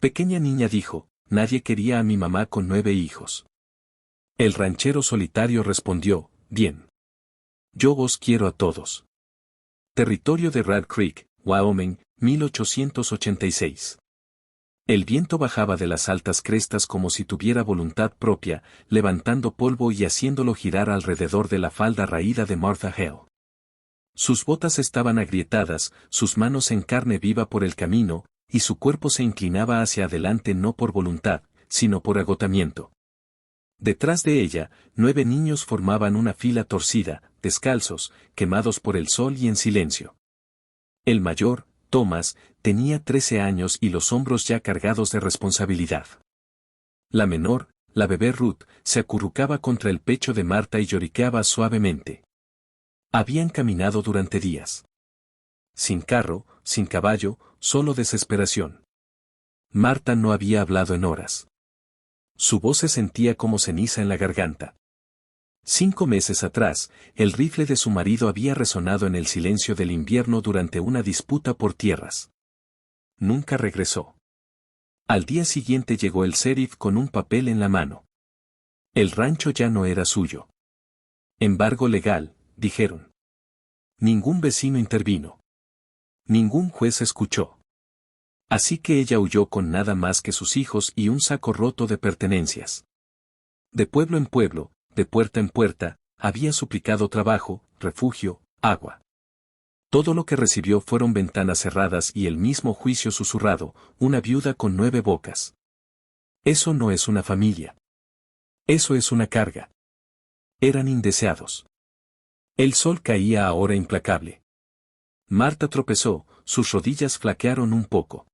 Pequeña niña dijo, nadie quería a mi mamá con 9 hijos. El ranchero solitario respondió, bien. Yo os quiero a todos. Territorio de Red Creek, Wyoming, 1886. El viento bajaba de las altas crestas como si tuviera voluntad propia, levantando polvo y haciéndolo girar alrededor de la falda raída de Martha Hale. Sus botas estaban agrietadas, sus manos en carne viva por el camino, y su cuerpo se inclinaba hacia adelante no por voluntad, sino por agotamiento. Detrás de ella, 9 niños formaban una fila torcida, descalzos, quemados por el sol y en silencio. El mayor, Thomas, tenía 13 años y los hombros ya cargados de responsabilidad. La menor, la bebé Ruth, se acurrucaba contra el pecho de Martha y lloriqueaba suavemente. Habían caminado durante días. Sin carro, sin caballo, solo desesperación. Martha no había hablado en horas. Su voz se sentía como ceniza en la garganta. 5 meses atrás, el rifle de su marido había resonado en el silencio del invierno durante una disputa por tierras. Nunca regresó. Al día siguiente llegó el sheriff con un papel en la mano. El rancho ya no era suyo. Embargo legal, dijeron. Ningún vecino intervino. Ningún juez escuchó. Así que ella huyó con nada más que sus hijos y un saco roto de pertenencias. De pueblo en pueblo, de puerta en puerta, había suplicado trabajo, refugio, agua. Todo lo que recibió fueron ventanas cerradas y el mismo juicio susurrado, una viuda con 9 bocas. Eso no es una familia. Eso es una carga. Eran indeseados. El sol caía ahora implacable. Martha tropezó, sus rodillas flaquearon un poco.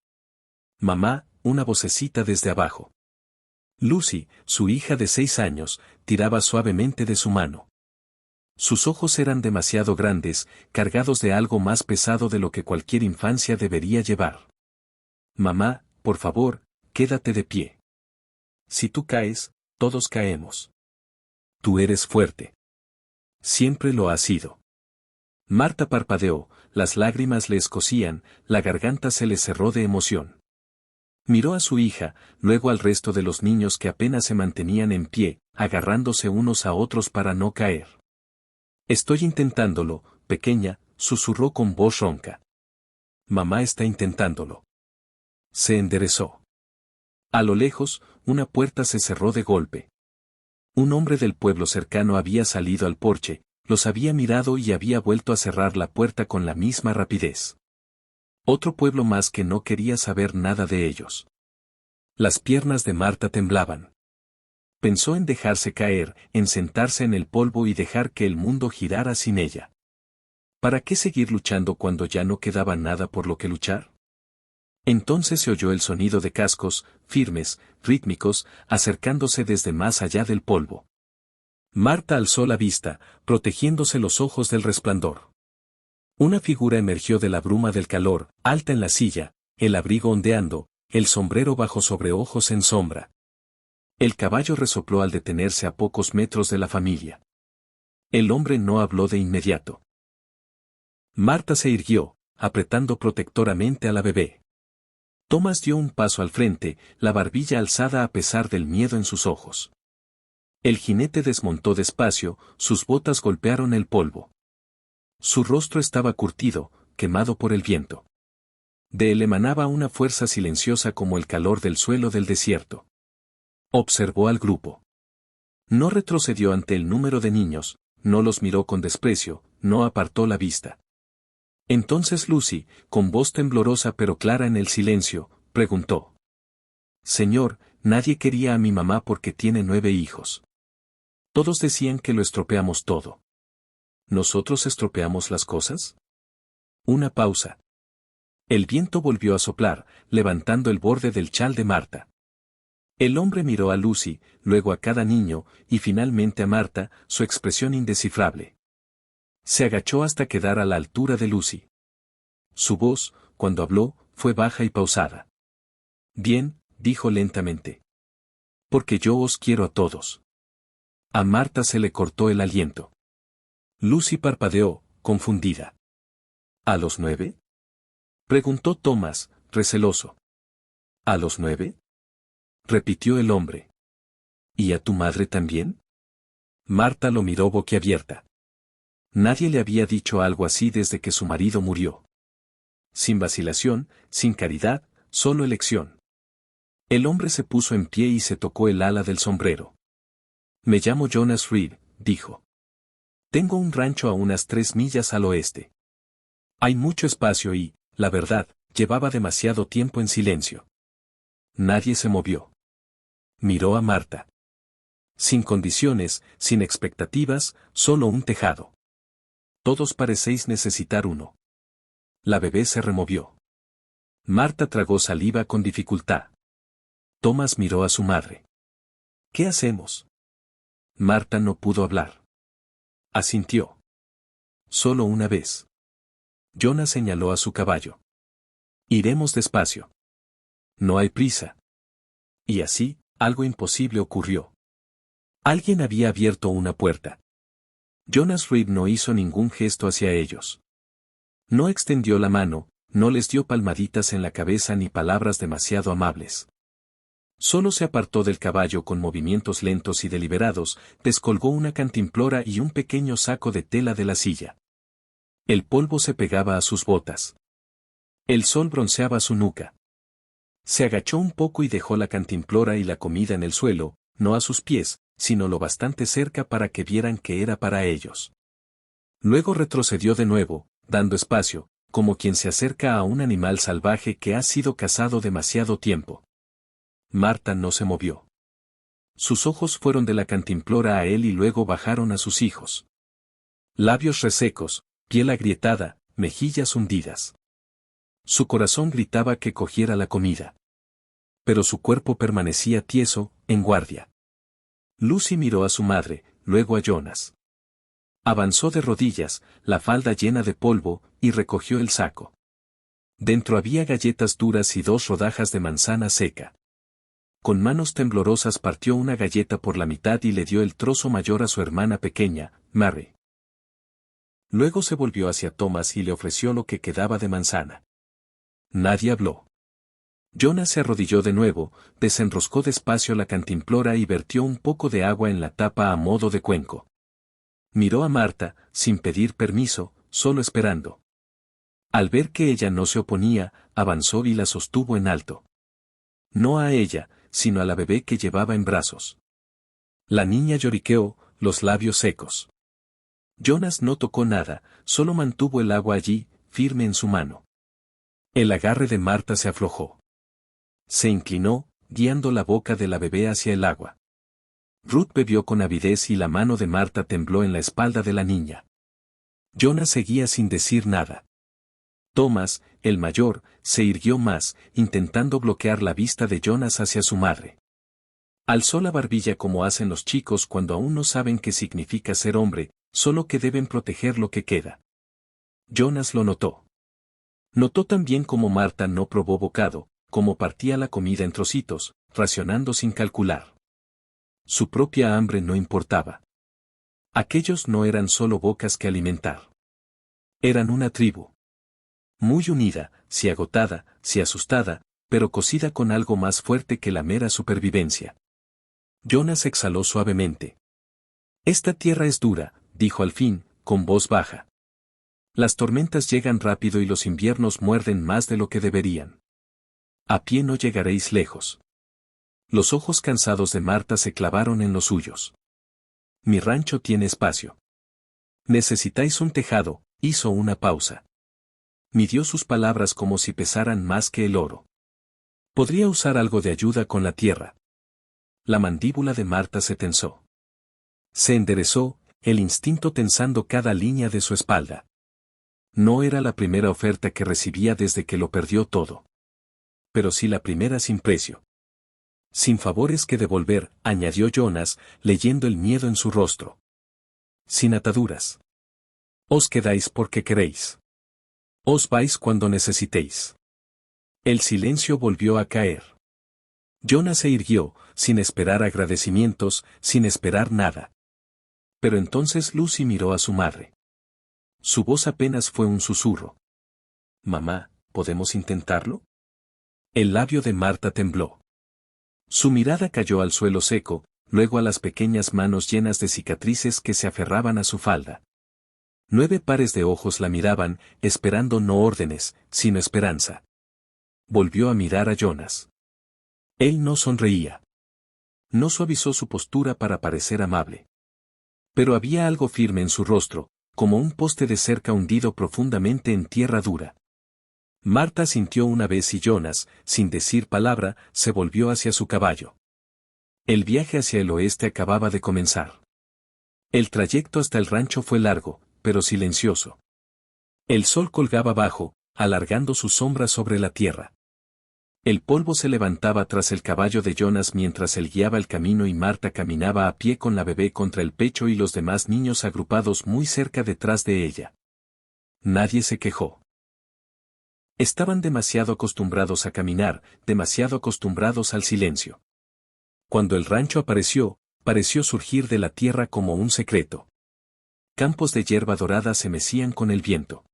Mamá, una vocecita desde abajo. Lucy, su hija de 6 años, tiraba suavemente de su mano. Sus ojos eran demasiado grandes, cargados de algo más pesado de lo que cualquier infancia debería llevar. Mamá, por favor, quédate de pie. Si tú caes, todos caemos. Tú eres fuerte. Siempre lo has sido. Martha parpadeó, las lágrimas le escocían, la garganta se le cerró de emoción. Miró a su hija, luego al resto de los niños que apenas se mantenían en pie, agarrándose unos a otros para no caer. Estoy intentándolo, pequeña, susurró con voz ronca. Mamá está intentándolo. Se enderezó. A lo lejos, una puerta se cerró de golpe. Un hombre del pueblo cercano había salido al porche, los había mirado y había vuelto a cerrar la puerta con la misma rapidez. Otro pueblo más que no quería saber nada de ellos. Las piernas de Martha temblaban. Pensó en dejarse caer, en sentarse en el polvo y dejar que el mundo girara sin ella. ¿Para qué seguir luchando cuando ya no quedaba nada por lo que luchar? Entonces se oyó el sonido de cascos, firmes, rítmicos, acercándose desde más allá del polvo. Martha alzó la vista, protegiéndose los ojos del resplandor. Una figura emergió de la bruma del calor, alta en la silla, el abrigo ondeando, el sombrero bajo sobre ojos en sombra. El caballo resopló al detenerse a pocos metros de la familia. El hombre no habló de inmediato. Martha se irguió, apretando protectoramente a la bebé. Thomas dio un paso al frente, la barbilla alzada a pesar del miedo en sus ojos. El jinete desmontó despacio, sus botas golpearon el polvo. Su rostro estaba curtido, quemado por el viento. De él emanaba una fuerza silenciosa como el calor del suelo del desierto. Observó al grupo. No retrocedió ante el número de niños, no los miró con desprecio, no apartó la vista. Entonces Lucy, con voz temblorosa pero clara en el silencio, preguntó. Señor, nadie quería a mi mamá porque tiene 9 hijos. Todos decían que lo estropeamos todo. ¿Nosotros estropeamos las cosas? Una pausa. El viento volvió a soplar, levantando el borde del chal de Martha. El hombre miró a Lucy, luego a cada niño, y finalmente a Martha, su expresión indescifrable. Se agachó hasta quedar a la altura de Lucy. Su voz, cuando habló, fue baja y pausada. Bien, dijo lentamente. Porque yo os quiero a todos. A Martha se le cortó el aliento. Lucy parpadeó, confundida. ¿A los 9? Preguntó Thomas, receloso. ¿A los 9? Repitió el hombre. ¿Y a tu madre también? Marta lo miró boquiabierta. Nadie le había dicho algo así desde que su marido murió. Sin vacilación, sin caridad, solo elección. El hombre se puso en pie y se tocó el ala del sombrero. Me llamo Jonas Reed, dijo. Tengo un rancho a unas 3 millas al oeste. Hay mucho espacio y, la verdad, llevaba demasiado tiempo en silencio. Nadie se movió. Miró a Marta. Sin condiciones, sin expectativas, solo un tejado. Todos parecéis necesitar uno. La bebé se removió. Marta tragó saliva con dificultad. Tomás miró a su madre. ¿Qué hacemos? Marta no pudo hablar. Asintió. Solo una vez. Jonas señaló a su caballo. Iremos despacio. No hay prisa. Y así, algo imposible ocurrió. Alguien había abierto una puerta. Jonas Reed no hizo ningún gesto hacia ellos. No extendió la mano, no les dio palmaditas en la cabeza ni palabras demasiado amables. Solo se apartó del caballo con movimientos lentos y deliberados, descolgó una cantimplora y un pequeño saco de tela de la silla. El polvo se pegaba a sus botas. El sol bronceaba su nuca. Se agachó un poco y dejó la cantimplora y la comida en el suelo, no a sus pies, sino lo bastante cerca para que vieran que era para ellos. Luego retrocedió de nuevo, dando espacio, como quien se acerca a un animal salvaje que ha sido cazado demasiado tiempo. Marta no se movió. Sus ojos fueron de la cantimplora a él y luego bajaron a sus hijos. Labios resecos, piel agrietada, mejillas hundidas. Su corazón gritaba que cogiera la comida. Pero su cuerpo permanecía tieso, en guardia. Lucy miró a su madre, luego a Jonas. Avanzó de rodillas, la falda llena de polvo, y recogió el saco. Dentro había galletas duras y 2 rodajas de manzana seca. Con manos temblorosas partió una galleta por la mitad y le dio el trozo mayor a su hermana pequeña, Mary. Luego se volvió hacia Thomas y le ofreció lo que quedaba de manzana. Nadie habló. Jonas se arrodilló de nuevo, desenroscó despacio la cantimplora y vertió un poco de agua en la tapa a modo de cuenco. Miró a Marta, sin pedir permiso, solo esperando. Al ver que ella no se oponía, avanzó y la sostuvo en alto. No a ella, sino a la bebé que llevaba en brazos. La niña lloriqueó, los labios secos. Jonas no tocó nada, solo mantuvo el agua allí, firme en su mano. El agarre de Marta se aflojó. Se inclinó, guiando la boca de la bebé hacia el agua. Ruth bebió con avidez y la mano de Marta tembló en la espalda de la niña. Jonas seguía sin decir nada. Thomas, el mayor, se irguió más, intentando bloquear la vista de Jonas hacia su madre. Alzó la barbilla como hacen los chicos cuando aún no saben qué significa ser hombre, solo que deben proteger lo que queda. Jonas lo notó. Notó también cómo Marta no probó bocado, cómo partía la comida en trocitos, racionando sin calcular. Su propia hambre no importaba. Aquellos no eran solo bocas que alimentar. Eran una tribu. Muy unida, si agotada, si asustada, pero cosida con algo más fuerte que la mera supervivencia. Jonas exhaló suavemente. Esta tierra es dura, dijo al fin, con voz baja. Las tormentas llegan rápido y los inviernos muerden más de lo que deberían. A pie no llegaréis lejos. Los ojos cansados de Marta se clavaron en los suyos. Mi rancho tiene espacio. Necesitáis un tejado, hizo una pausa. Midió sus palabras como si pesaran más que el oro. Podría usar algo de ayuda con la tierra. La mandíbula de Marta se tensó. Se enderezó, el instinto tensando cada línea de su espalda. No era la primera oferta que recibía desde que lo perdió todo. Pero sí la primera sin precio. Sin favores que devolver, añadió Jonas, leyendo el miedo en su rostro. Sin ataduras. Os quedáis porque queréis. Os vais cuando necesitéis. El silencio volvió a caer. Jonas se irguió, sin esperar agradecimientos, sin esperar nada. Pero entonces Lucy miró a su madre. Su voz apenas fue un susurro. Mamá, ¿podemos intentarlo? El labio de Marta tembló. Su mirada cayó al suelo seco, luego a las pequeñas manos llenas de cicatrices que se aferraban a su falda. 9 pares de ojos la miraban, esperando no órdenes, sino esperanza. Volvió a mirar a Jonas. Él no sonreía. No suavizó su postura para parecer amable. Pero había algo firme en su rostro, como un poste de cerca hundido profundamente en tierra dura. Marta sintió una vez y Jonas, sin decir palabra, se volvió hacia su caballo. El viaje hacia el oeste acababa de comenzar. El trayecto hasta el rancho fue largo, pero silencioso. El sol colgaba bajo, alargando su sombra sobre la tierra. El polvo se levantaba tras el caballo de Jonas mientras él guiaba el camino y Marta caminaba a pie con la bebé contra el pecho y los demás niños agrupados muy cerca detrás de ella. Nadie se quejó. Estaban demasiado acostumbrados a caminar, demasiado acostumbrados al silencio. Cuando el rancho apareció, pareció surgir de la tierra como un secreto. Campos de hierba dorada se mecían con el viento.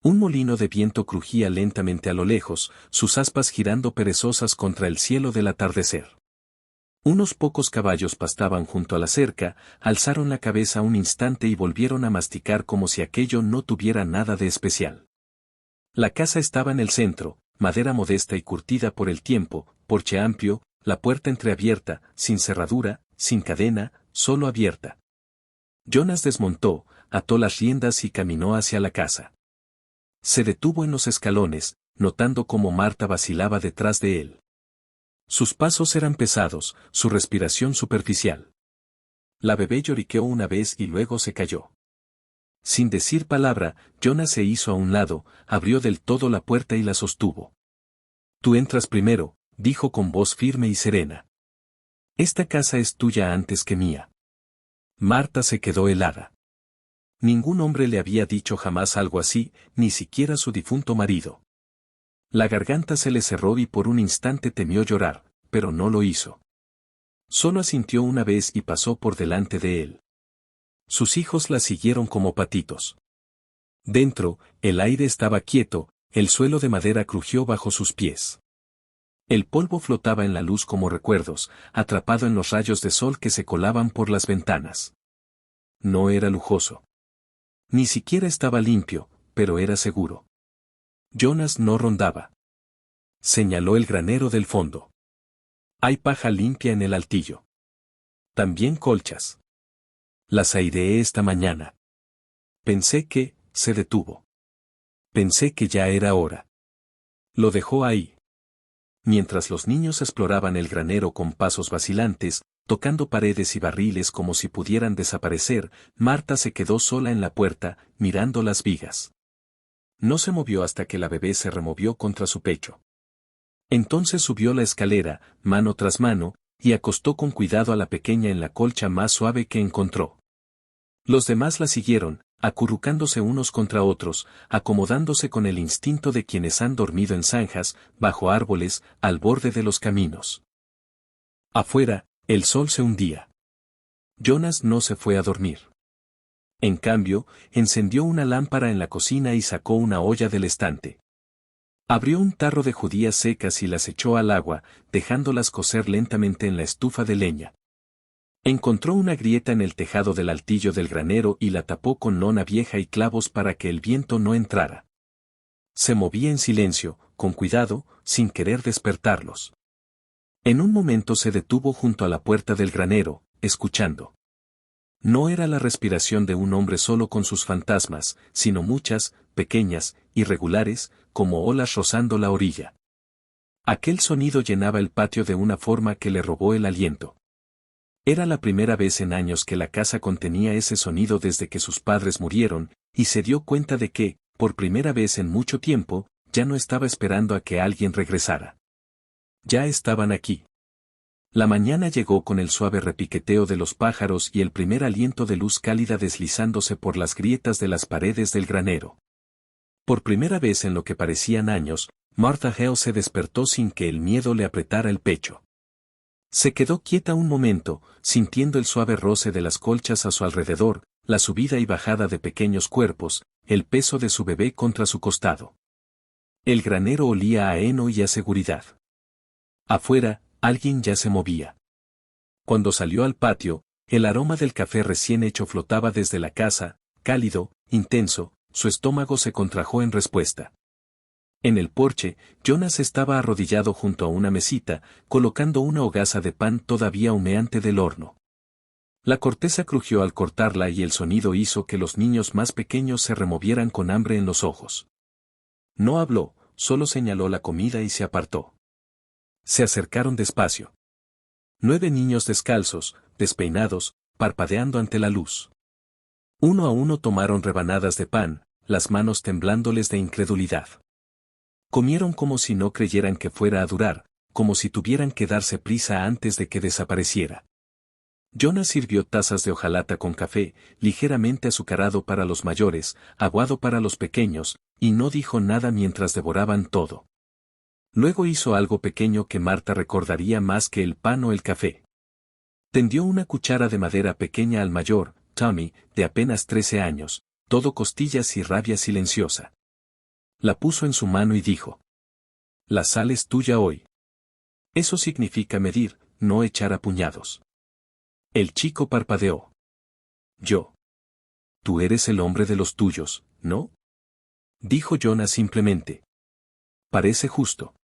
Un molino de viento crujía lentamente a lo lejos, sus aspas girando perezosas contra el cielo del atardecer. Unos pocos caballos pastaban junto a la cerca, alzaron la cabeza un instante y volvieron a masticar como si aquello no tuviera nada de especial. La casa estaba en el centro, madera modesta y curtida por el tiempo, porche amplio, la puerta entreabierta, sin cerradura, sin cadena, solo abierta. Jonas desmontó, ató las riendas y caminó hacia la casa. Se detuvo en los escalones, notando cómo Marta vacilaba detrás de él. Sus pasos eran pesados, su respiración superficial. La bebé lloriqueó una vez y luego se cayó. Sin decir palabra, Jonas se hizo a un lado, abrió del todo la puerta y la sostuvo. Tú entras primero, dijo con voz firme y serena. Esta casa es tuya antes que mía. Marta se quedó helada. Ningún hombre le había dicho jamás algo así, ni siquiera su difunto marido. La garganta se le cerró y por un instante temió llorar, pero no lo hizo. Solo asintió una vez y pasó por delante de él. Sus hijos la siguieron como patitos. Dentro, el aire estaba quieto, el suelo de madera crujió bajo sus pies. El polvo flotaba en la luz como recuerdos, atrapado en los rayos de sol que se colaban por las ventanas. No era lujoso. Ni siquiera estaba limpio, pero era seguro. Jonas no rondaba. Señaló el granero del fondo. Hay paja limpia en el altillo. También colchas. Las aireé esta mañana. Pensé que, se detuvo. Pensé que ya era hora. Lo dejó ahí. Mientras los niños exploraban el granero con pasos vacilantes, tocando paredes y barriles como si pudieran desaparecer, Marta se quedó sola en la puerta, mirando las vigas. No se movió hasta que la bebé se removió contra su pecho. Entonces subió la escalera, mano tras mano, y acostó con cuidado a la pequeña en la colcha más suave que encontró. Los demás la siguieron, acurrucándose unos contra otros, acomodándose con el instinto de quienes han dormido en zanjas, bajo árboles, al borde de los caminos. Afuera, el sol se hundía. Jonas no se fue a dormir. En cambio, encendió una lámpara en la cocina y sacó una olla del estante. Abrió un tarro de judías secas y las echó al agua, dejándolas cocer lentamente en la estufa de leña. Encontró una grieta en el tejado del altillo del granero y la tapó con lona vieja y clavos para que el viento no entrara. Se movía en silencio, con cuidado, sin querer despertarlos. En un momento se detuvo junto a la puerta del granero, escuchando. No era la respiración de un hombre solo con sus fantasmas, sino muchas, pequeñas, irregulares, como olas rozando la orilla. Aquel sonido llenaba el patio de una forma que le robó el aliento. Era la primera vez en años que la casa contenía ese sonido desde que sus padres murieron, y se dio cuenta de que, por primera vez en mucho tiempo, ya no estaba esperando a que alguien regresara. Ya estaban aquí. La mañana llegó con el suave repiqueteo de los pájaros y el primer aliento de luz cálida deslizándose por las grietas de las paredes del granero. Por primera vez en lo que parecían años, Martha Hale se despertó sin que el miedo le apretara el pecho. Se quedó quieta un momento, sintiendo el suave roce de las colchas a su alrededor, la subida y bajada de pequeños cuerpos, el peso de su bebé contra su costado. El granero olía a heno y a seguridad. Afuera, alguien ya se movía. Cuando salió al patio, el aroma del café recién hecho flotaba desde la casa, cálido, intenso, su estómago se contrajo en respuesta. En el porche, Jonas estaba arrodillado junto a una mesita, colocando una hogaza de pan todavía humeante del horno. La corteza crujió al cortarla y el sonido hizo que los niños más pequeños se removieran con hambre en los ojos. No habló, solo señaló la comida y se apartó. Se acercaron despacio. 9 niños descalzos, despeinados, parpadeando ante la luz. Uno a uno tomaron rebanadas de pan, las manos temblándoles de incredulidad. Comieron como si no creyeran que fuera a durar, como si tuvieran que darse prisa antes de que desapareciera. Jonas sirvió tazas de hojalata con café, ligeramente azucarado para los mayores, aguado para los pequeños, y no dijo nada mientras devoraban todo. Luego hizo algo pequeño que Marta recordaría más que el pan o el café. Tendió una cuchara de madera pequeña al mayor, Tommy, de apenas 13 años, todo costillas y rabia silenciosa. La puso en su mano y dijo: «La sal es tuya hoy». Eso significa medir, no echar a puñados. El chico parpadeó. «Yo. Tú eres el hombre de los tuyos, ¿no?», dijo Jonas simplemente. «Parece justo».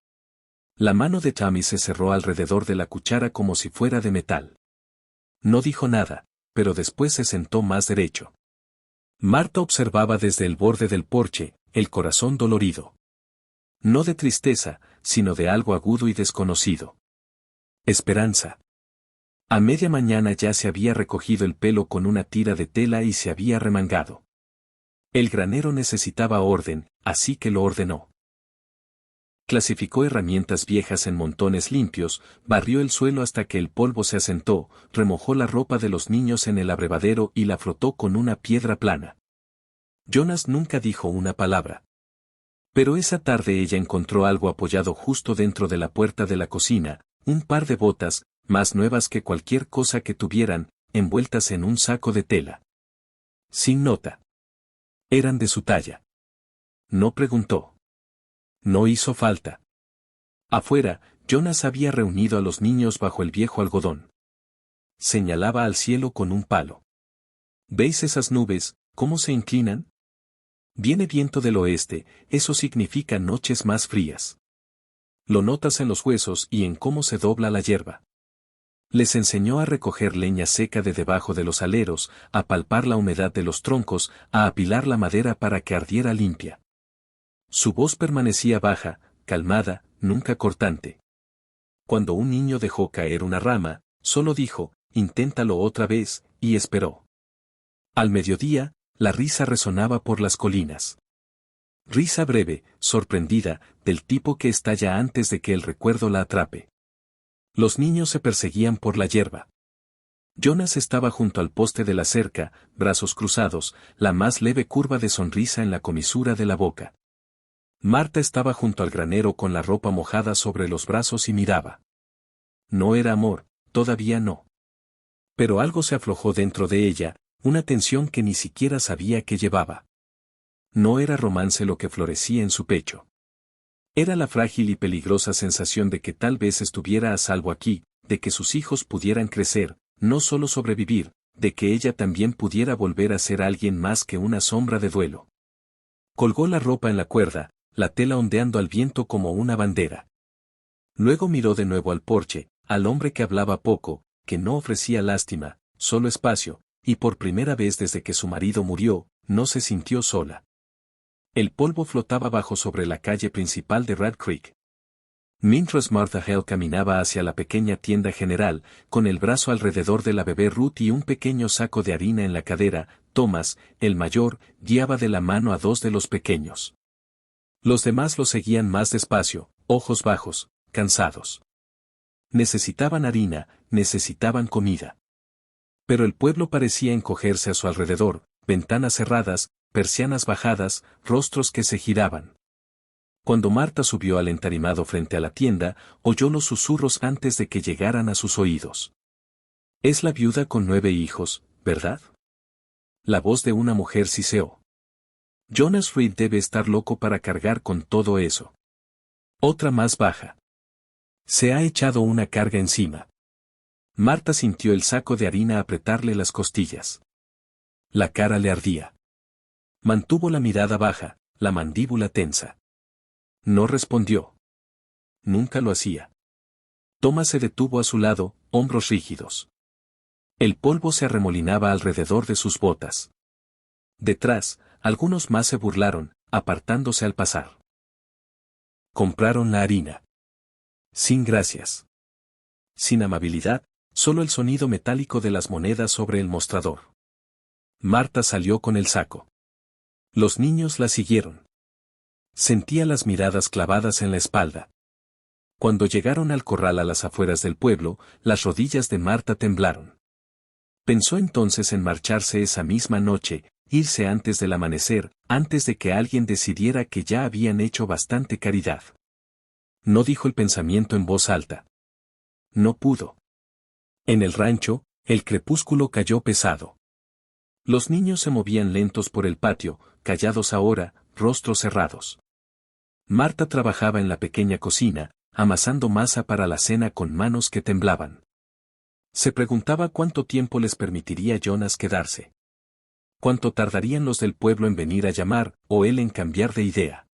La mano de Tommy se cerró alrededor de la cuchara como si fuera de metal. No dijo nada, pero después se sentó más derecho. Marta observaba desde el borde del porche, el corazón dolorido. No de tristeza, sino de algo agudo y desconocido. Esperanza. A media mañana ya se había recogido el pelo con una tira de tela y se había remangado. El granero necesitaba orden, así que lo ordenó. Clasificó herramientas viejas en montones limpios, barrió el suelo hasta que el polvo se asentó, remojó la ropa de los niños en el abrevadero y la frotó con una piedra plana. Jonas nunca dijo una palabra. Pero esa tarde ella encontró algo apoyado justo dentro de la puerta de la cocina, un par de botas, más nuevas que cualquier cosa que tuvieran, envueltas en un saco de tela. Sin nota. Eran de su talla. No preguntó. No hizo falta. Afuera, Jonas había reunido a los niños bajo el viejo algodón. Señalaba al cielo con un palo. ¿Veis esas nubes, cómo se inclinan? Viene viento del oeste, eso significa noches más frías. Lo notas en los huesos y en cómo se dobla la hierba. Les enseñó a recoger leña seca de debajo de los aleros, a palpar la humedad de los troncos, a apilar la madera para que ardiera limpia. Su voz permanecía baja, calmada, nunca cortante. Cuando un niño dejó caer una rama, solo dijo: «Inténtalo otra vez», y esperó. Al mediodía, la risa resonaba por las colinas. Risa breve, sorprendida, del tipo que estalla antes de que el recuerdo la atrape. Los niños se perseguían por la hierba. Jonas estaba junto al poste de la cerca, brazos cruzados, la más leve curva de sonrisa en la comisura de la boca. Marta estaba junto al granero con la ropa mojada sobre los brazos y miraba. No era amor, todavía no. Pero algo se aflojó dentro de ella, una tensión que ni siquiera sabía que llevaba. No era romance lo que florecía en su pecho. Era la frágil y peligrosa sensación de que tal vez estuviera a salvo aquí, de que sus hijos pudieran crecer, no solo sobrevivir, de que ella también pudiera volver a ser alguien más que una sombra de duelo. Colgó la ropa en la cuerda, la tela ondeando al viento como una bandera. Luego miró de nuevo al porche, al hombre que hablaba poco, que no ofrecía lástima, solo espacio, y por primera vez desde que su marido murió, no se sintió sola. El polvo flotaba bajo sobre la calle principal de Red Creek. Mientras Martha Hale caminaba hacia la pequeña tienda general, con el brazo alrededor de la bebé Ruth y un pequeño saco de harina en la cadera, Thomas, el mayor, guiaba de la mano a 2 de los pequeños. Los demás lo seguían más despacio, ojos bajos, cansados. Necesitaban harina, necesitaban comida. Pero el pueblo parecía encogerse a su alrededor, ventanas cerradas, persianas bajadas, rostros que se giraban. Cuando Marta subió al entarimado frente a la tienda, oyó los susurros antes de que llegaran a sus oídos. «Es la viuda con 9 hijos, ¿verdad?». La voz de una mujer siseó. Jonas Reed debe estar loco para cargar con todo eso. Otra más baja. Se ha echado una carga encima. Marta sintió el saco de harina apretarle las costillas. La cara le ardía. Mantuvo la mirada baja, la mandíbula tensa. No respondió. Nunca lo hacía. Thomas se detuvo a su lado, hombros rígidos. El polvo se arremolinaba alrededor de sus botas. Detrás, algunos más se burlaron, apartándose al pasar. Compraron la harina. Sin gracias. Sin amabilidad, solo el sonido metálico de las monedas sobre el mostrador. Marta salió con el saco. Los niños la siguieron. Sentía las miradas clavadas en la espalda. Cuando llegaron al corral a las afueras del pueblo, las rodillas de Marta temblaron. Pensó entonces en marcharse esa misma noche, irse antes del amanecer, antes de que alguien decidiera que ya habían hecho bastante caridad. No dijo el pensamiento en voz alta. No pudo. En el rancho, el crepúsculo cayó pesado. Los niños se movían lentos por el patio, callados ahora, rostros cerrados. Marta trabajaba en la pequeña cocina, amasando masa para la cena con manos que temblaban. Se preguntaba cuánto tiempo les permitiría Jonas quedarse. Cuánto tardarían los del pueblo en venir a llamar, o él en cambiar de idea.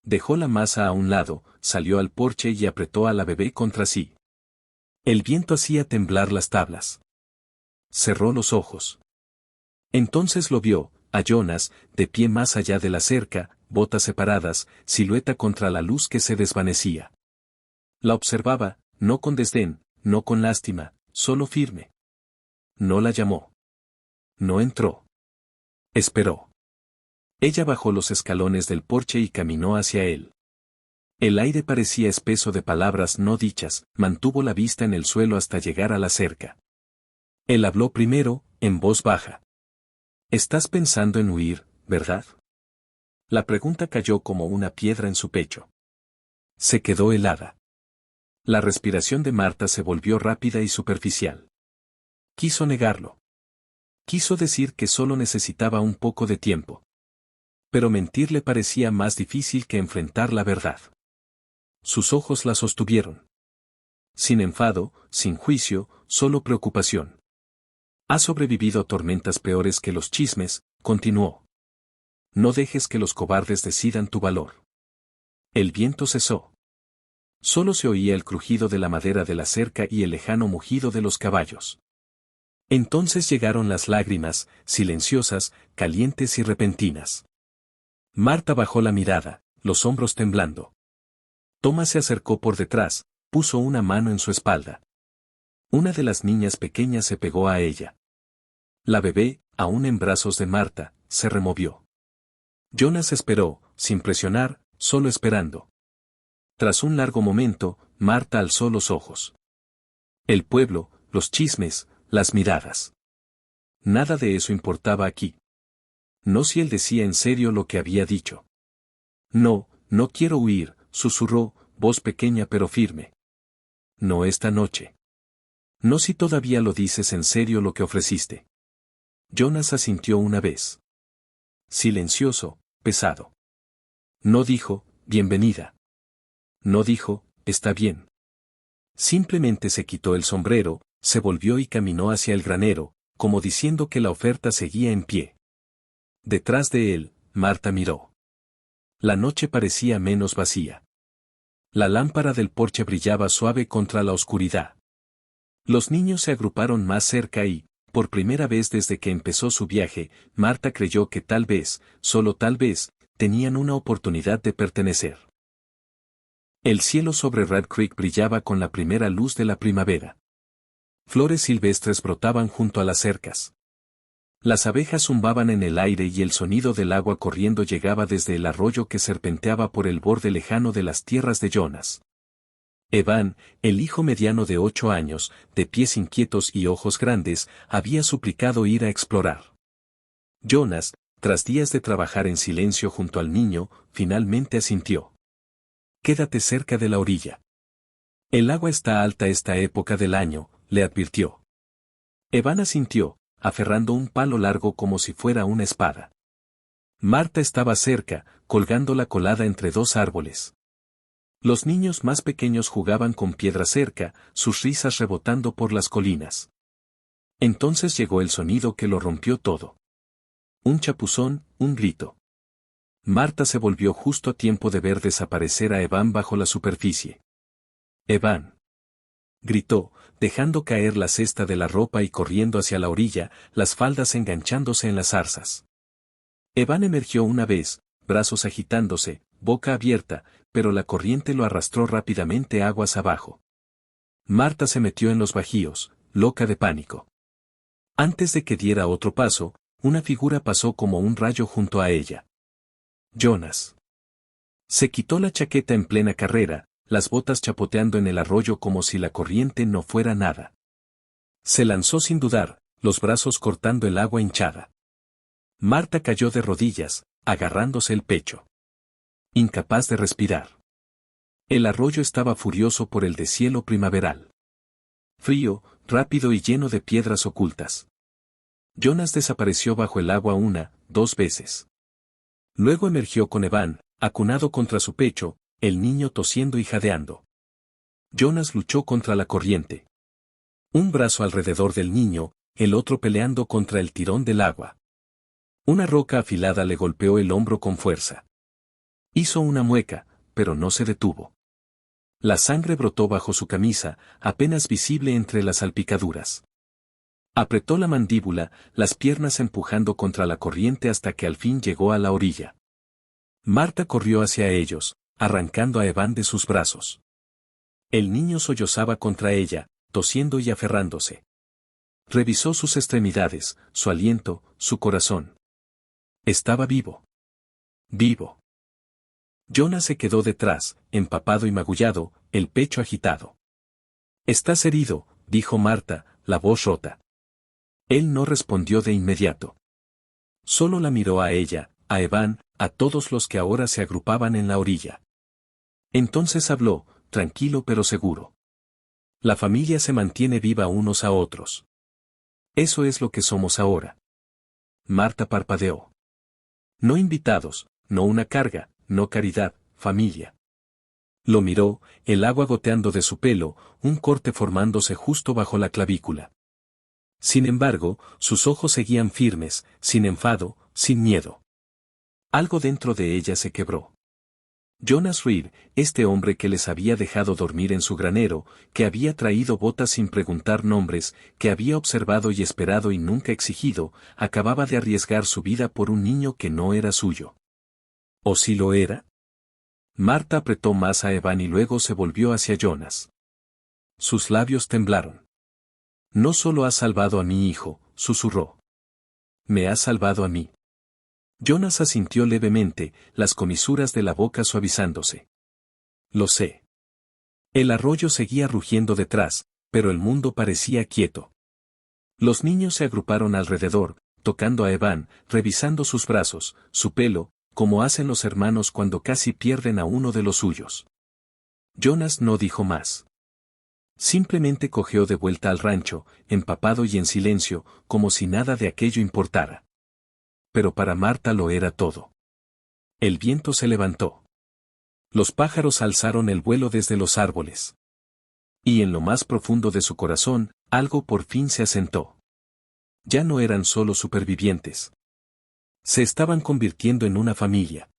Dejó la masa a un lado, salió al porche y apretó a la bebé contra sí. El viento hacía temblar las tablas. Cerró los ojos. Entonces lo vio, a Jonas, de pie más allá de la cerca, botas separadas, silueta contra la luz que se desvanecía. La observaba, no con desdén, no con lástima, solo firme. No la llamó. No entró. Esperó. Ella bajó los escalones del porche y caminó hacia él. El aire parecía espeso de palabras no dichas, mantuvo la vista en el suelo hasta llegar a la cerca. Él habló primero, en voz baja. «Estás pensando en huir, ¿verdad?» La pregunta cayó como una piedra en su pecho. Se quedó helada. La respiración de Marta se volvió rápida y superficial. Quiso negarlo. Quiso decir que solo necesitaba un poco de tiempo. Pero mentir le parecía más difícil que enfrentar la verdad. Sus ojos la sostuvieron. Sin enfado, sin juicio, solo preocupación. «Has sobrevivido a tormentas peores que los chismes», continuó. «No dejes que los cobardes decidan tu valor». El viento cesó. Solo se oía el crujido de la madera de la cerca y el lejano mugido de los caballos. Entonces llegaron las lágrimas, silenciosas, calientes y repentinas. Marta bajó la mirada, los hombros temblando. Thomas se acercó por detrás, puso una mano en su espalda. Una de las niñas pequeñas se pegó a ella. La bebé, aún en brazos de Marta, se removió. Jonas esperó, sin presionar, solo esperando. Tras un largo momento, Marta alzó los ojos. El pueblo, los chismes, las miradas. Nada de eso importaba aquí. No si él decía en serio lo que había dicho. «No, no quiero huir», susurró, voz pequeña pero firme. «No esta noche». «No si todavía lo dices en serio lo que ofreciste». Jonas asintió una vez. Silencioso, pesado. No dijo, «bienvenida». No dijo, «está bien». Simplemente se quitó el sombrero, se volvió y caminó hacia el granero, como diciendo que la oferta seguía en pie. Detrás de él, Marta miró. La noche parecía menos vacía. La lámpara del porche brillaba suave contra la oscuridad. Los niños se agruparon más cerca y, por primera vez desde que empezó su viaje, Marta creyó que tal vez, solo tal vez, tenían una oportunidad de pertenecer. El cielo sobre Red Creek brillaba con la primera luz de la primavera. Flores silvestres brotaban junto a las cercas. Las abejas zumbaban en el aire y el sonido del agua corriendo llegaba desde el arroyo que serpenteaba por el borde lejano de las tierras de Jonas. Evan, el hijo mediano de 8 años, de pies inquietos y ojos grandes, había suplicado ir a explorar. Jonas, tras días de trabajar en silencio junto al niño, finalmente asintió. «Quédate cerca de la orilla. El agua está alta esta época del año», le advirtió. Evan asintió, aferrando un palo largo como si fuera una espada. Marta estaba cerca, colgando la colada entre dos árboles. Los niños más pequeños jugaban con piedra cerca, sus risas rebotando por las colinas. Entonces llegó el sonido que lo rompió todo. Un chapuzón, un grito. Marta se volvió justo a tiempo de ver desaparecer a Evan bajo la superficie. «Evan», gritó, dejando caer la cesta de la ropa y corriendo hacia la orilla, las faldas enganchándose en las zarzas. Evan emergió una vez, brazos agitándose, boca abierta, pero la corriente lo arrastró rápidamente aguas abajo. Marta se metió en los bajíos, loca de pánico. Antes de que diera otro paso, una figura pasó como un rayo junto a ella. Jonas. Se quitó la chaqueta en plena carrera, las botas chapoteando en el arroyo como si la corriente no fuera nada. Se lanzó sin dudar, los brazos cortando el agua hinchada. Marta cayó de rodillas, agarrándose el pecho. Incapaz de respirar. El arroyo estaba furioso por el deshielo primaveral. Frío, rápido y lleno de piedras ocultas. Jonas desapareció bajo el agua una, dos veces. Luego emergió con Evan, acunado contra su pecho, el niño tosiendo y jadeando. Jonas luchó contra la corriente. Un brazo alrededor del niño, el otro peleando contra el tirón del agua. Una roca afilada le golpeó el hombro con fuerza. Hizo una mueca, pero no se detuvo. La sangre brotó bajo su camisa, apenas visible entre las salpicaduras. Apretó la mandíbula, las piernas empujando contra la corriente hasta que al fin llegó a la orilla. Marta corrió hacia ellos, arrancando a Evan de sus brazos. El niño sollozaba contra ella, tosiendo y aferrándose. Revisó sus extremidades, su aliento, su corazón. Estaba vivo. Vivo. Jonas se quedó detrás, empapado y magullado, el pecho agitado. «Estás herido», dijo Marta, la voz rota. Él no respondió de inmediato. Solo la miró a ella, a Evan, a todos los que ahora se agrupaban en la orilla. Entonces habló, tranquilo pero seguro. «La familia se mantiene viva unos a otros. Eso es lo que somos ahora». Marta parpadeó. «No invitados, no una carga, no caridad, familia». Lo miró, el agua goteando de su pelo, un corte formándose justo bajo la clavícula. Sin embargo, sus ojos seguían firmes, sin enfado, sin miedo. Algo dentro de ella se quebró. Jonas Reed, este hombre que les había dejado dormir en su granero, que había traído botas sin preguntar nombres, que había observado y esperado y nunca exigido, acababa de arriesgar su vida por un niño que no era suyo. ¿O sí lo era? Marta apretó más a Evan y luego se volvió hacia Jonas. Sus labios temblaron. «No solo has salvado a mi hijo», susurró. «Me has salvado a mí». Jonas asintió levemente, las comisuras de la boca suavizándose. «Lo sé». El arroyo seguía rugiendo detrás, pero el mundo parecía quieto. Los niños se agruparon alrededor, tocando a Evan, revisando sus brazos, su pelo, como hacen los hermanos cuando casi pierden a uno de los suyos. Jonas no dijo más. Simplemente cojeó de vuelta al rancho, empapado y en silencio, como si nada de aquello importara. Pero para Marta lo era todo. El viento se levantó. Los pájaros alzaron el vuelo desde los árboles. Y en lo más profundo de su corazón, algo por fin se asentó. Ya no eran solo supervivientes. Se estaban convirtiendo en una familia.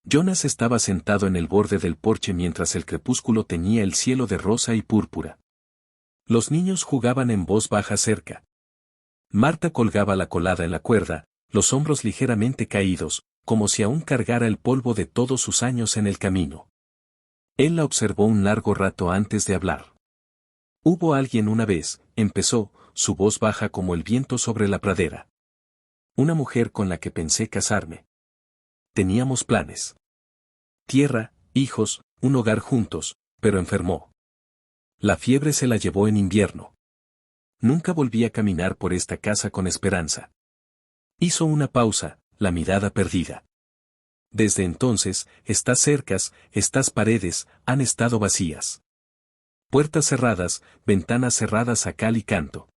Jonas estaba sentado en el borde del porche mientras el crepúsculo teñía el cielo de rosa y púrpura. Los niños jugaban en voz baja cerca. Marta colgaba la colada en la cuerda, los hombros ligeramente caídos, como si aún cargara el polvo de todos sus años en el camino. Él la observó un largo rato antes de hablar. «Hubo alguien una vez», empezó, su voz baja como el viento sobre la pradera. «Una mujer con la que pensé casarme. Teníamos planes. Tierra, hijos, un hogar juntos, pero enfermó. La fiebre se la llevó en invierno. Nunca volví a caminar por esta casa con esperanza». Hizo una pausa, la mirada perdida. «Desde entonces, estas cercas, estas paredes, han estado vacías. Puertas cerradas, ventanas cerradas a cal y canto.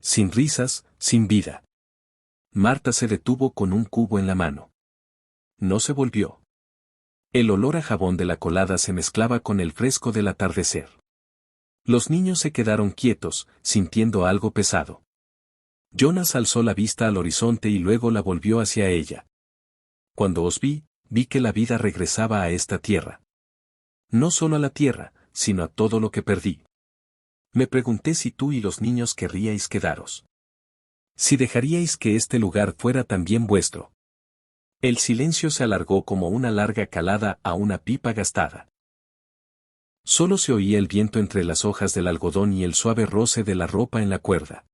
Sin risas, sin vida. Marta se detuvo con un cubo en la mano. No se volvió. El olor a jabón de la colada se mezclaba con el fresco del atardecer. Los niños se quedaron quietos, sintiendo algo pesado. Jonas alzó la vista al horizonte y luego la volvió hacia ella. Cuando os vi que la vida regresaba a esta tierra. No solo a la tierra, sino a todo lo que perdí. Me pregunté si tú y los niños querríais quedaros. Si dejaríais que este lugar fuera también vuestro. El silencio se alargó como una larga calada a una pipa gastada. Solo se oía el viento entre las hojas del algodón y el suave roce de la ropa en la cuerda.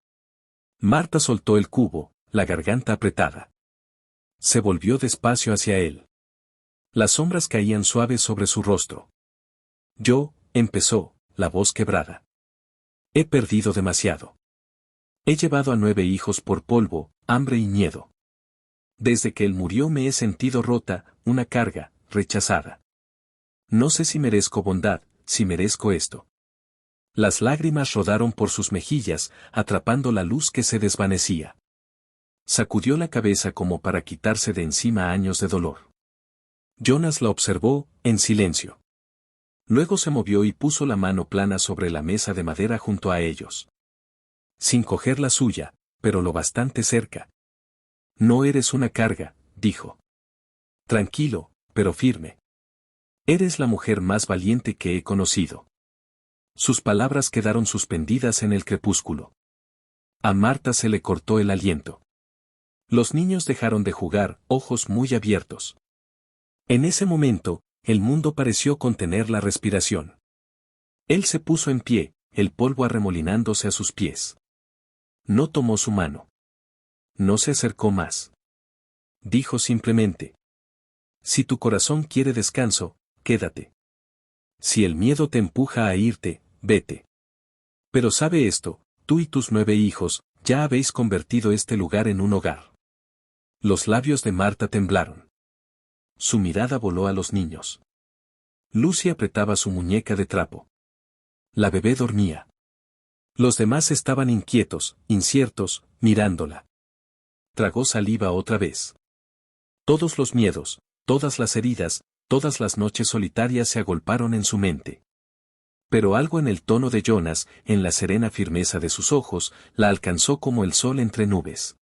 Marta soltó el cubo, la garganta apretada. Se volvió despacio hacia él. Las sombras caían suaves sobre su rostro. Empezó, la voz quebrada. He perdido demasiado. He llevado a 9 hijos por polvo, hambre y miedo. Desde que él murió me he sentido rota, una carga, rechazada. No sé si merezco bondad, si merezco esto. Las lágrimas rodaron por sus mejillas, atrapando la luz que se desvanecía. Sacudió la cabeza como para quitarse de encima años de dolor. Jonas la observó, en silencio. Luego se movió y puso la mano plana sobre la mesa de madera junto a ellos. Sin coger la suya, pero lo bastante cerca. No eres una carga, dijo. Tranquilo, pero firme. Eres la mujer más valiente que he conocido. Sus palabras quedaron suspendidas en el crepúsculo. A Marta se le cortó el aliento. Los niños dejaron de jugar, ojos muy abiertos. En ese momento, el mundo pareció contener la respiración. Él se puso en pie, el polvo arremolinándose a sus pies. No tomó su mano. No se acercó más. Dijo simplemente: si tu corazón quiere descanso, quédate. Si el miedo te empuja a irte, vete. Pero sabe esto, tú y tus 9 hijos, ya habéis convertido este lugar en un hogar. Los labios de Marta temblaron. Su mirada voló a los niños. Lucy apretaba su muñeca de trapo. La bebé dormía. Los demás estaban inquietos, inciertos, mirándola. Tragó saliva otra vez. Todos los miedos, todas las heridas, todas las noches solitarias se agolparon en su mente. Pero algo en el tono de Jonas, en la serena firmeza de sus ojos, la alcanzó como el sol entre nubes.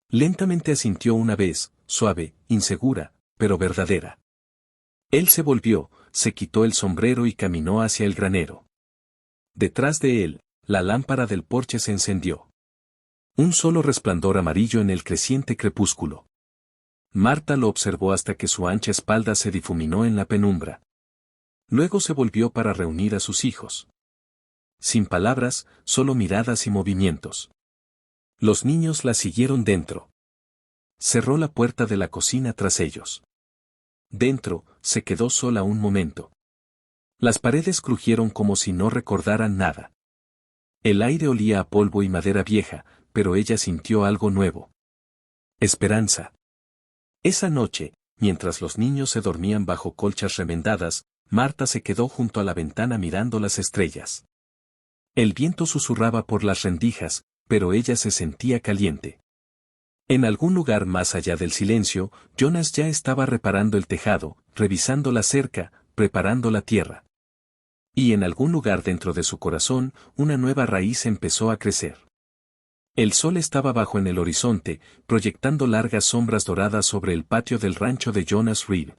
Lentamente asintió una vez, suave, insegura, pero verdadera. Él se volvió, se quitó el sombrero y caminó hacia el granero. Detrás de él, la lámpara del porche se encendió. Un solo resplandor amarillo en el creciente crepúsculo. Marta lo observó hasta que su ancha espalda se difuminó en la penumbra. Luego se volvió para reunir a sus hijos. Sin palabras, solo miradas y movimientos. Los niños la siguieron dentro. Cerró la puerta de la cocina tras ellos. Dentro, se quedó sola un momento. Las paredes crujieron como si no recordaran nada. El aire olía a polvo y madera vieja, pero ella sintió algo nuevo. Esperanza. Esa noche, mientras los niños se dormían bajo colchas remendadas, Marta se quedó junto a la ventana mirando las estrellas. El viento susurraba por las rendijas, pero ella se sentía caliente. En algún lugar más allá del silencio, Jonas ya estaba reparando el tejado, revisando la cerca, preparando la tierra. Y en algún lugar dentro de su corazón, una nueva raíz empezó a crecer. El sol estaba bajo en el horizonte, proyectando largas sombras doradas sobre el patio del rancho de Jonas Reed.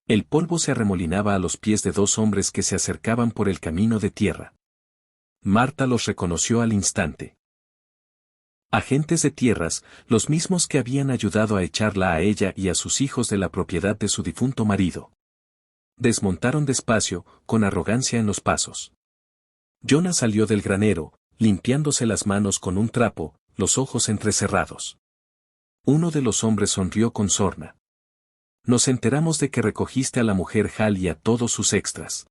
El polvo se arremolinaba a los pies de 2 hombres que se acercaban por el camino de tierra. Marta los reconoció al instante. Agentes de tierras, los mismos que habían ayudado a echarla a ella y a sus hijos de la propiedad de su difunto marido. Desmontaron despacio, con arrogancia en los pasos. Jonas salió del granero, limpiándose las manos con un trapo, los ojos entrecerrados. Uno de los hombres sonrió con sorna. Nos enteramos de que recogiste a la mujer Hal y a todos sus extras.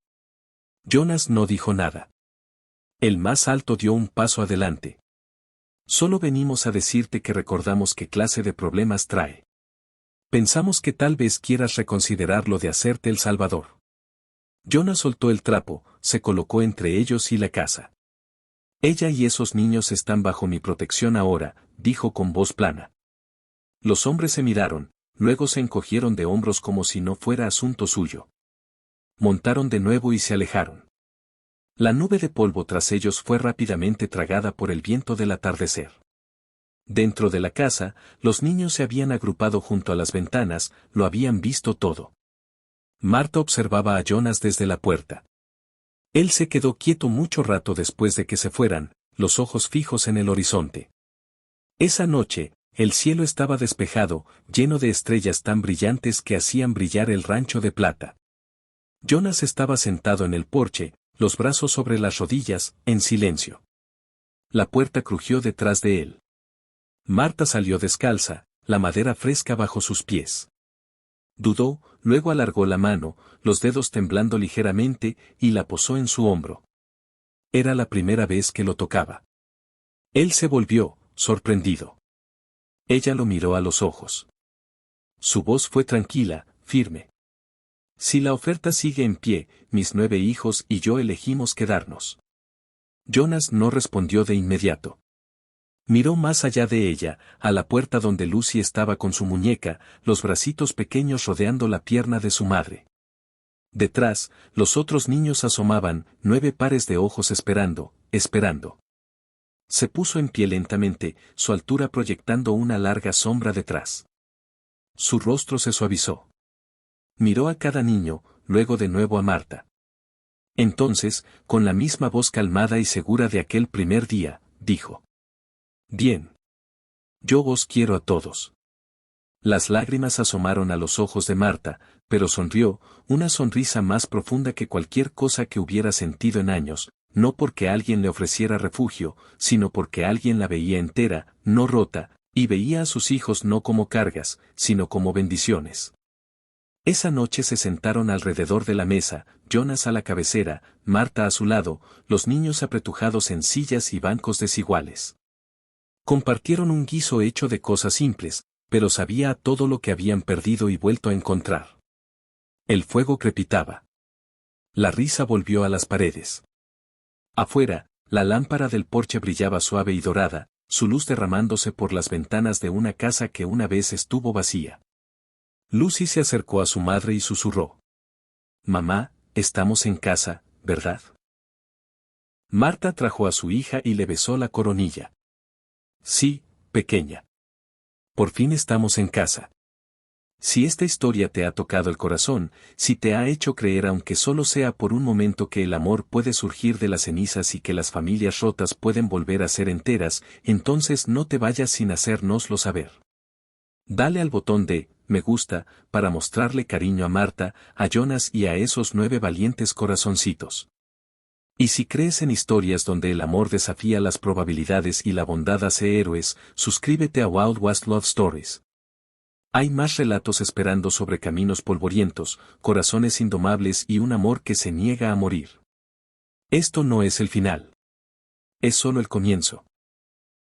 Jonas no dijo nada. El más alto dio un paso adelante. Solo venimos a decirte que recordamos qué clase de problemas trae. Pensamos que tal vez quieras reconsiderar lo de hacerte el salvador. Jonas soltó el trapo, se colocó entre ellos y la casa. Ella y esos niños están bajo mi protección ahora, dijo con voz plana. Los hombres se miraron, luego se encogieron de hombros como si no fuera asunto suyo. Montaron de nuevo y se alejaron. La nube de polvo tras ellos fue rápidamente tragada por el viento del atardecer. Dentro de la casa, los niños se habían agrupado junto a las ventanas, lo habían visto todo. Marta observaba a Jonas desde la puerta. Él se quedó quieto mucho rato después de que se fueran, los ojos fijos en el horizonte. Esa noche, el cielo estaba despejado, lleno de estrellas tan brillantes que hacían brillar el rancho de plata. Jonas estaba sentado en el porche, los brazos sobre las rodillas, en silencio. La puerta crujió detrás de él. Marta salió descalza, la madera fresca bajo sus pies. Dudó, luego alargó la mano, los dedos temblando ligeramente, y la posó en su hombro. Era la primera vez que lo tocaba. Él se volvió, sorprendido. Ella lo miró a los ojos. Su voz fue tranquila, firme. Si la oferta sigue en pie, mis 9 hijos y yo elegimos quedarnos. Jonas no respondió de inmediato. Miró más allá de ella, a la puerta donde Lucy estaba con su muñeca, los bracitos pequeños rodeando la pierna de su madre. Detrás, los otros niños asomaban, 9 pares de ojos esperando. Se puso en pie lentamente, su altura proyectando una larga sombra detrás. Su rostro se suavizó. Miró a cada niño, luego de nuevo a Marta. Entonces, con la misma voz calmada y segura de aquel primer día, dijo: Bien. Yo os quiero a todos. Las lágrimas asomaron a los ojos de Marta, pero sonrió, una sonrisa más profunda que cualquier cosa que hubiera sentido en años, no porque alguien le ofreciera refugio, sino porque alguien la veía entera, no rota, y veía a sus hijos no como cargas, sino como bendiciones. Esa noche se sentaron alrededor de la mesa, Jonas a la cabecera, Marta a su lado, los niños apretujados en sillas y bancos desiguales. Compartieron un guiso hecho de cosas simples, pero sabía a todo lo que habían perdido y vuelto a encontrar. El fuego crepitaba. La risa volvió a las paredes. Afuera, la lámpara del porche brillaba suave y dorada, su luz derramándose por las ventanas de una casa que una vez estuvo vacía. Lucy se acercó a su madre y susurró: Mamá, estamos en casa, ¿verdad? Marta trajo a su hija y le besó la coronilla. Sí, pequeña. Por fin estamos en casa. Si esta historia te ha tocado el corazón, si te ha hecho creer aunque solo sea por un momento que el amor puede surgir de las cenizas y que las familias rotas pueden volver a ser enteras, entonces no te vayas sin hacérnoslo saber. Dale al botón de me gusta para mostrarle cariño a Marta, a Jonas y a esos 9 valientes corazoncitos. Y si crees en historias donde el amor desafía las probabilidades y la bondad hace héroes, suscríbete a Wild West Love Stories. Hay más relatos esperando sobre caminos polvorientos, corazones indomables y un amor que se niega a morir. Esto no es el final. Es solo el comienzo.